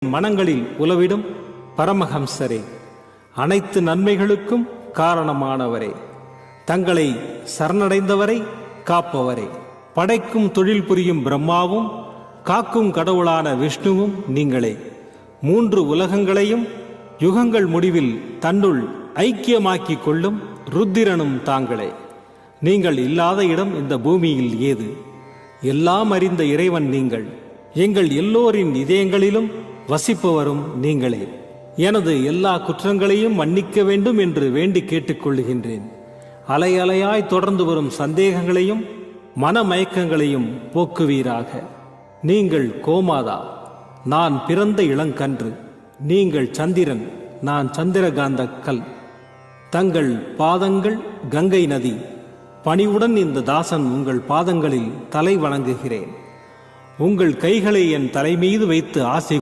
மனங்களில் உலவிடும் பரமஹம்சரே, அனைத்து நன்மைகளுக்கும் காரணமானவரே, தங்களை சரணடைந்தவரை காப்பவரே, படைக்கும் தொழில் புரியும் பிரம்மாவும் காக்கும் கடவுளான விஷ்ணுவும் நீங்களே. 3 உலகங்களையும் யுகங்கள் முடிவில் தன்னுள் ஐக்கியமாக்கிக் கொள்ளும் ருத்திரனும் தாங்களே. நீங்கள் இல்லாத இடம் இந்த பூமியில் ஏது? எல்லாம் அறிந்த இறைவன் நீங்கள். எங்கள் எல்லோரின் இதயங்களிலும் வசிப்பவரும் நீங்களே. எனது எல்லா குற்றங்களையும் மன்னிக்க வேண்டும் என்று வேண்டி கேட்டுக்கொள்ளுகின்றேன். அலை அலையாய் தொடர்ந்து வரும் சந்தேகங்களையும் மனமயக்கங்களையும் போக்குவீராக. நீங்கள் கோமாதா, நான் பிறந்த இளங்கன்று. நீங்கள் சந்திரன், நான் சந்திரகாந்த கல். தங்கள் பாதங்கள் கங்கை நதி. பணிவுடன் இந்த தாசன் உங்கள் பாதங்களில் தலை வணங்குகிறேன். உங்கள் கைகளை என் தலைமீது வைத்து ஆசை